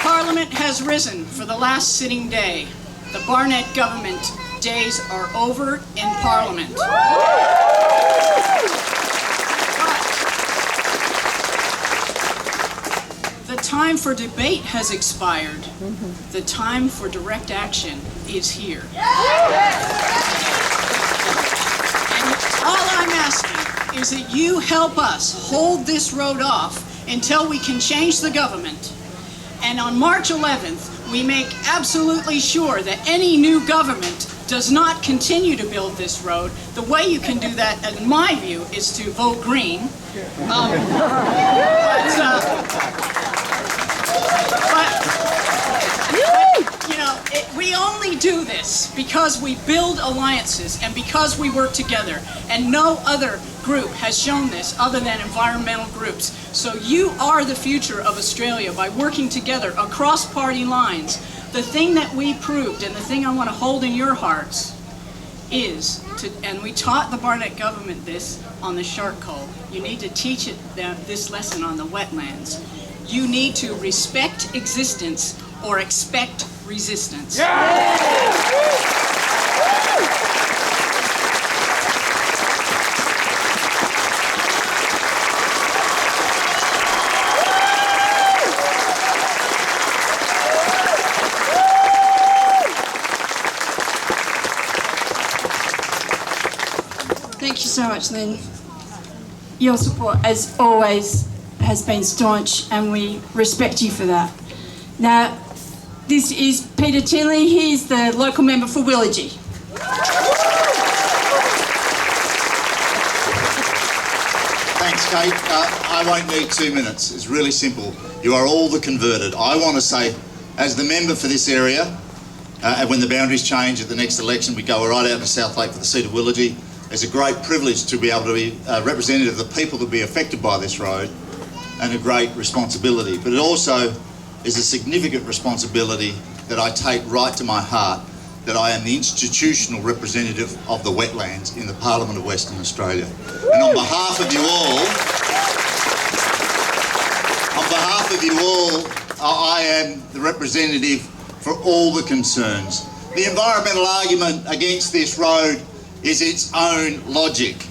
Parliament has risen for the last sitting day. The Barnett government days are over in Parliament. The time for debate has expired. The time for direct action is here. And all I'm asking is that you help us hold this road off until we can change the government. And on March 11th, we make absolutely sure that any new government does not continue to build this road. The way you can do that, in my view, is to vote green. You know, we only do this because we build alliances and because we work together. And no other group has shown this other than environmental groups. So you are the future of Australia by working together across party lines. The thing that we proved, and the thing I want to hold in your hearts, is to, and we taught the Barnett government this on the shark coal. You need to teach it this lesson on the wetlands. You need to respect existence or expect resistance. Thank you so much, Lynn. Your support, as always, has been staunch, and we respect you for that. Now, this is Peter Tinley. He's the local member for Willagee. Thanks, Kate. I won't need 2 minutes. It's really simple. You are all the converted. I want to say, as the member for this area, when the boundaries change at the next election, we go right out to South Lake for the seat of Willagee. It's a great privilege to be able to be a representative of the people that will be affected by this road, and a great responsibility. But it also is a significant responsibility that I take right to my heart, that I am the institutional representative of the wetlands in the Parliament of Western Australia. And on behalf of you all, I am the representative for all the concerns. The environmental argument against this road is its own logic.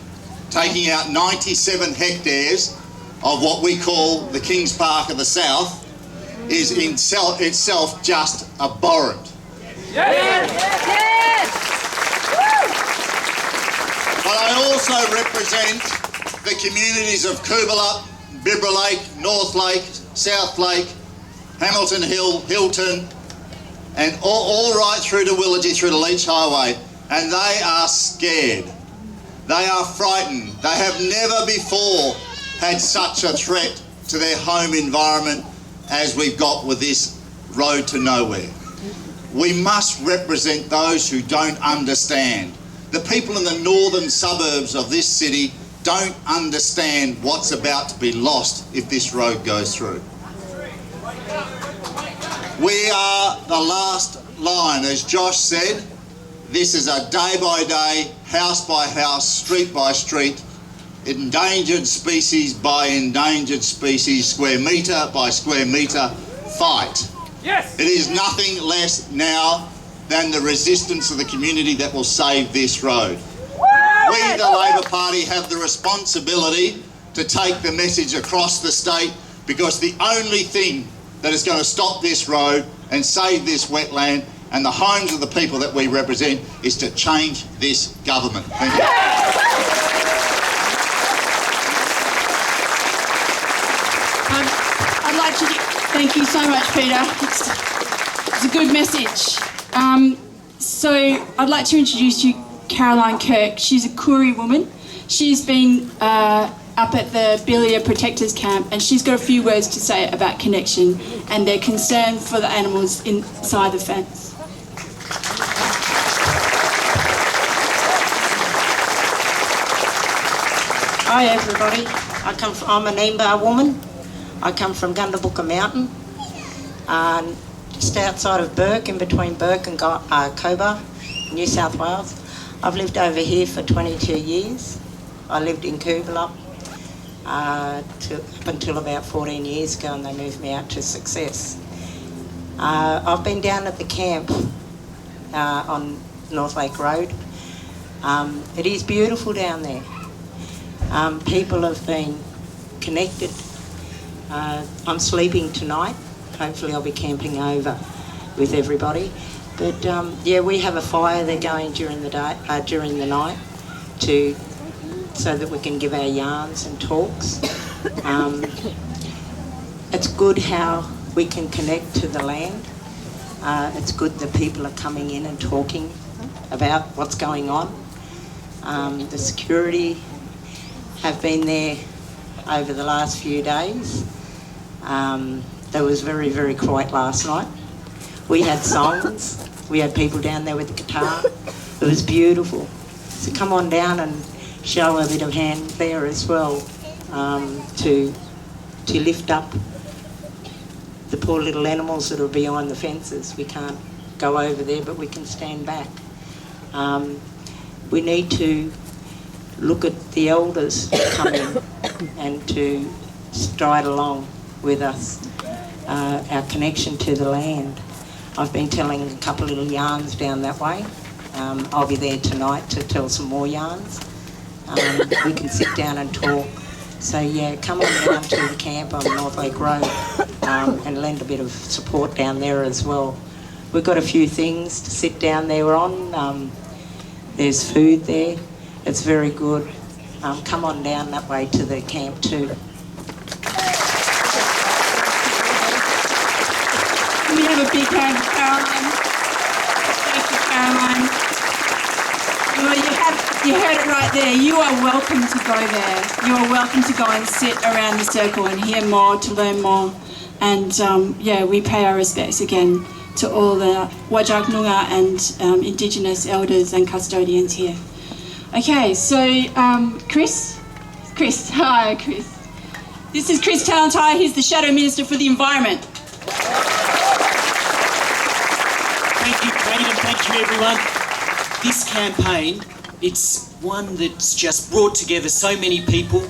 Taking out 97 hectares of what we call the Kings Park of the South is in itself just abhorrent. Yes! Yes! But I also represent the communities of Coolbellup, Bibra Lake, North Lake, South Lake, Hamilton Hill, Hilton, and all right through to Willagee, through the Leach Highway, and they are scared. They are frightened. They have never before had such a threat to their home environment as we've got with this road to nowhere. We must represent those who don't understand. The people in the northern suburbs of this city don't understand what's about to be lost if this road goes through. We are the last line. As Josh said, this is a day by day, house by house, street by street, endangered species by endangered species, square metre by square metre fight. Yes! It is nothing less now than the resistance of the community that will save this road. We, the Labor Party, have the responsibility to take the message across the state, because the only thing that is going to stop this road and save this wetland and the homes of the people that we represent is to change this government. Thank you. I'd like to thank you so much, Peter. It's a good message. So I'd like to introduce you Caroline Kirk. She's a Koori woman. She's been up at the Beeliar Protectors Camp, and she's got a few words to say about connection and their concern for the animals inside the fence. Hi everybody, I'm an Eambar woman. I come from Gundabooka Mountain, just outside of Bourke, in between Bourke and Cobar, New South Wales. I've lived over here for 22 years. I lived in Coolbellup up until about 14 years ago, and they moved me out to Success. I've been down at the camp on North Lake Road. It is beautiful down there. People have been connected. I'm sleeping tonight. Hopefully I'll be camping over with everybody. But yeah, we have a fire there going during the day, during the night, so that we can give our yarns and talks. It's good how we can connect to the land. It's good that people are coming in and talking about what's going on. The security have been there over the last few days. There was very, very quiet last night. We had songs. We had people down there with the guitar. It was beautiful. So come on down and show a bit of hand there as well, to lift up the poor little animals that are behind the fences. We can't go over there, but we can stand back. We need to look at the elders coming and to stride along with us, our connection to the land. I've been telling a couple of little yarns down that way. I'll be there tonight to tell some more yarns. We can sit down and talk. So yeah, come on down to the camp on North Lake Road and lend a bit of support down there as well. We've got a few things to sit down there on. There's food there. It's very good. Come on down that way to the camp too. Can we have a big hand for Caroline? Thank you, Caroline. Well, you heard it right there. You are welcome to go there. You are welcome to go and sit around the circle and hear more, to learn more. And yeah, we pay our respects again to all the Wajak Noongar and Indigenous elders and custodians here. Okay, so Chris, hi Chris. This is Chris Talantai, he's the Shadow Minister for the Environment. Thank you, Kate, and thank you, everyone. This campaign, it's one that's just brought together so many people,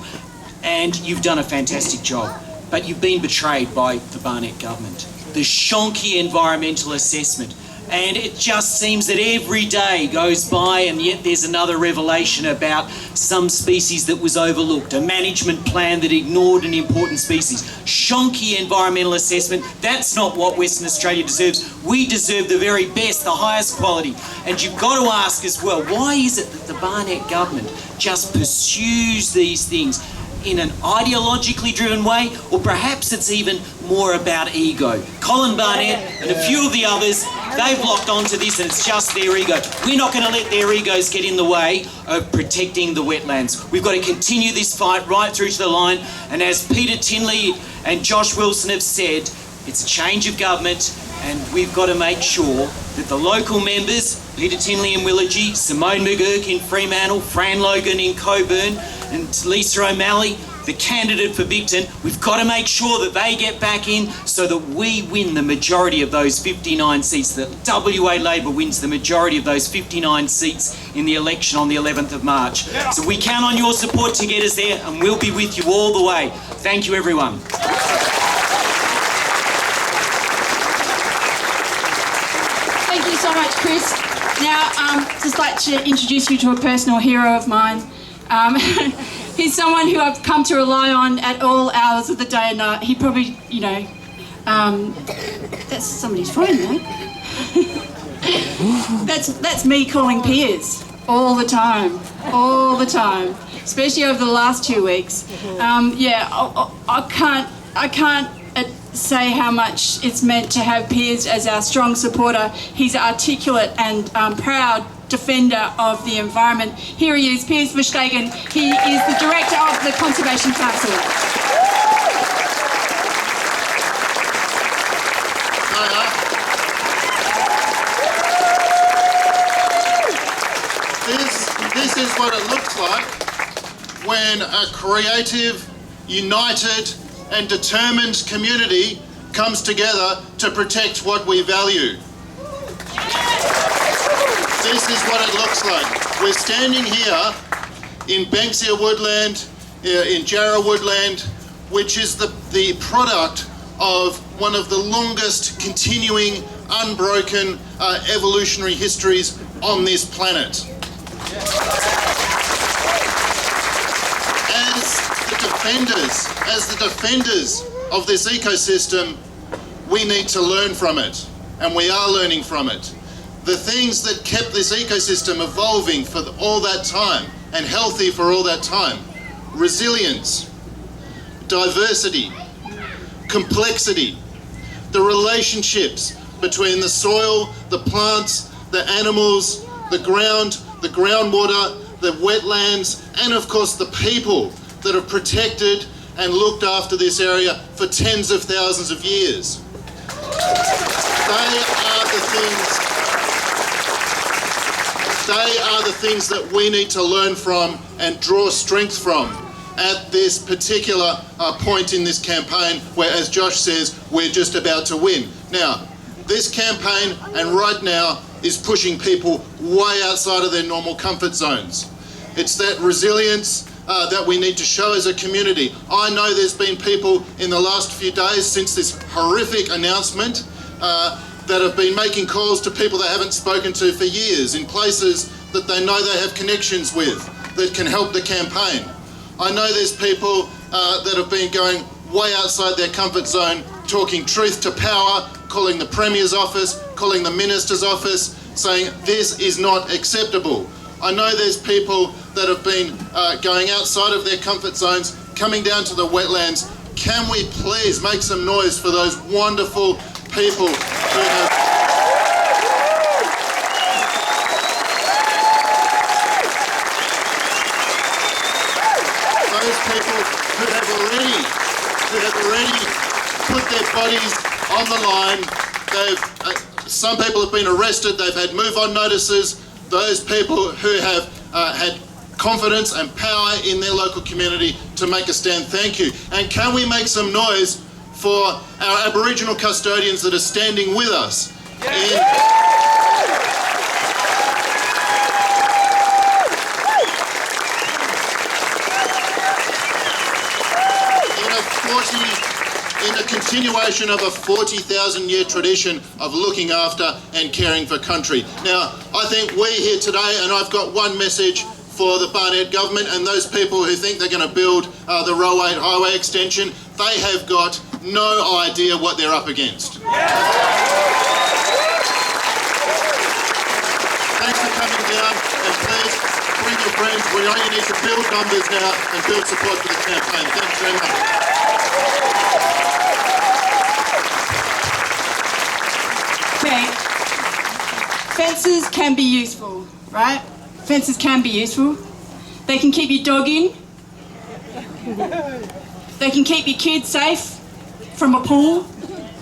and you've done a fantastic job. But you've been betrayed by the Barnett government. The shonky environmental assessment. And it just seems that every day goes by and yet there's another revelation about some species that was overlooked, a management plan that ignored an important species. Shonky environmental assessment, that's not what Western Australia deserves. We deserve the very best, the highest quality. And you've got to ask as well, why is it that the Barnett government just pursues these things in an ideologically driven way, or perhaps it's even more about ego? Colin Barnett and a few of the others, they've locked onto this and it's just their ego. We're not going to let their egos get in the way of protecting the wetlands. We've got to continue this fight right through to the line, and as Peter Tinley and Josh Wilson have said, it's a change of government and we've got to make sure that the local members, Peter Tinley in Willagee, Simone McGurk in Fremantle, Fran Logan in Coburn, and Lisa O'Malley, the candidate for Bigton, we've got to make sure that they get back in so that we win the majority of those 59 seats, that WA Labor wins the majority of those 59 seats in the election on the 11th of March. So we count on your support to get us there, and we'll be with you all the way. Thank you, everyone. Thank you so much, Chris. Now, just like to introduce you to a personal hero of mine. He's someone who I've come to rely on at all hours of the day and night. He probably, you know, that's somebody's phone, man. That's me calling peers all the time, especially over the last 2 weeks. Yeah, I can't say how much it's meant to have Piers as our strong supporter. He's articulate and proud defender of the environment. Here he is, Piers Verstegen. He is the director of the Conservation Council. This is what it looks like when a creative, united and determined community comes together to protect what we value. This is what it looks like. We're standing here in Banksia woodland, in Jarrah woodland, which is the product of one of the longest continuing unbroken evolutionary histories on this planet. As the defenders of this ecosystem, we need to learn from it, and we are learning from it. The things that kept this ecosystem evolving for all that time and healthy for all that time: resilience, diversity, complexity, the relationships between the soil, the plants, the animals, the groundwater, the wetlands, and of course the people that have protected and looked after this area for tens of thousands of years. They are the things that we need to learn from and draw strength from at this particular point in this campaign where, as Josh says, we're just about to win. Now, this campaign, and right now, is pushing people way outside of their normal comfort zones. It's that resilience that we need to show as a community. I know there's been people in the last few days since this horrific announcement that have been making calls to people they haven't spoken to for years in places that they know they have connections with that can help the campaign. I know there's people that have been going way outside their comfort zone, talking truth to power, calling the Premier's office, calling the Minister's office, saying this is not acceptable. I know there's people that have been going outside of their comfort zones, coming down to the wetlands. Can we please make some noise for those wonderful people who have... Those people who have already put their bodies on the line. Some people have been arrested, they've had move-on notices. Those people who have had confidence and power in their local community to make a stand, thank you. And can we make some noise for our Aboriginal custodians that are standing with us in a continuation of a 40,000-year tradition of looking after and caring for country. Now, I think we're here today, and I've got one message for the Barnett government and those people who think they're going to build the Row 8 highway extension. They have got no idea what they're up against. Thanks for coming down, and please bring your friends. We only need to build numbers now and build support for the campaign. Thanks very much. Okay, fences can be useful, right? Fences can be useful. They can keep your dog in. They can keep your kids safe from a pool,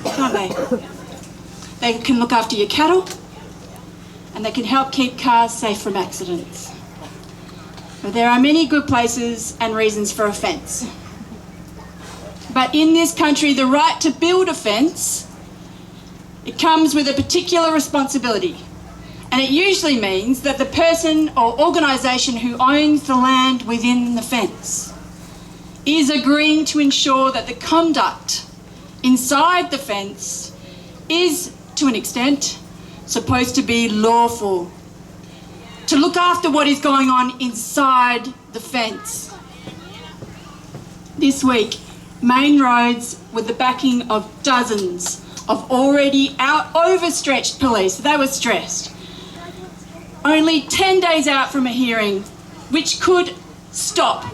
can't they? They can look after your cattle, and they can help keep cars safe from accidents. But there are many good places and reasons for a fence. But in this country, the right to build a fence, it comes with a particular responsibility. And it usually means that the person or organisation who owns the land within the fence is agreeing to ensure that the conduct inside the fence is, to an extent, supposed to be lawful. To look after what is going on inside the fence. This week, main roads with the backing of dozens of already overstretched police. They were stressed. Only 10 days out from a hearing which could stop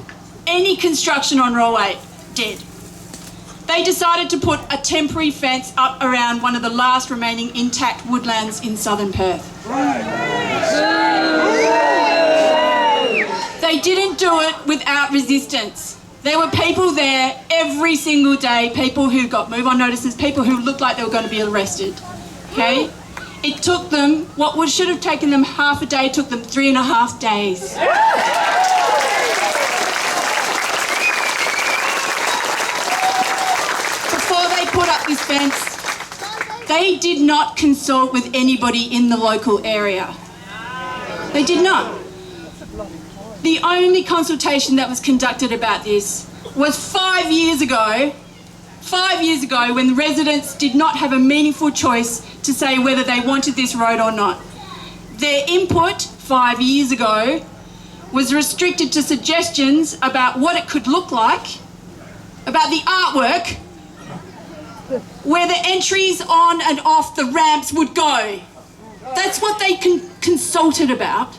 any construction on Row 8 dead. They decided to put a temporary fence up around one of the last remaining intact woodlands in southern Perth. They didn't do it without resistance. There were people there every single day, people who got move-on notices, people who looked like they were going to be arrested, okay? It took them, what should have taken them half a day, took them 3.5 days. Before they put up this fence, they did not consult with anybody in the local area. They did not. The only consultation that was conducted about this was 5 years ago, 5 years ago, when the residents did not have a meaningful choice to say whether they wanted this road or not. Their input 5 years ago was restricted to suggestions about what it could look like, about the artwork, where the entries on and off the ramps would go. That's what they consulted about.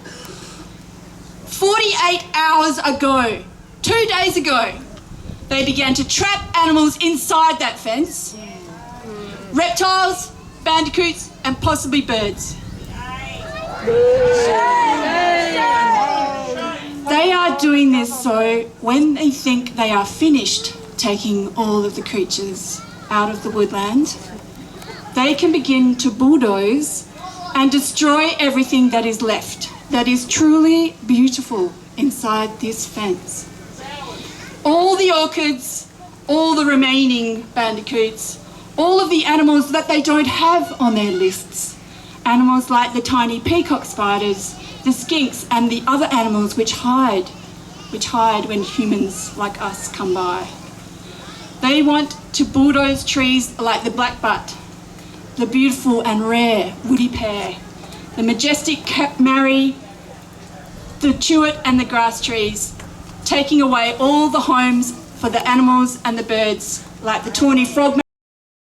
48 hours ago, 2 days ago, they began to trap animals inside that fence. Reptiles, bandicoots, and possibly birds. They are doing this so when they think they are finished taking all of the creatures out of the woodland, they can begin to bulldoze and destroy everything that is left, that is truly beautiful inside this fence. All the orchids, all the remaining bandicoots, all of the animals that they don't have on their lists. Animals like the tiny peacock spiders, the skinks and the other animals which hide when humans like us come by. They want to bulldoze trees like the blackbutt, the beautiful and rare woody pear, the majestic marri, the chewit and the grass trees, taking away all the homes for the animals and the birds like the tawny frog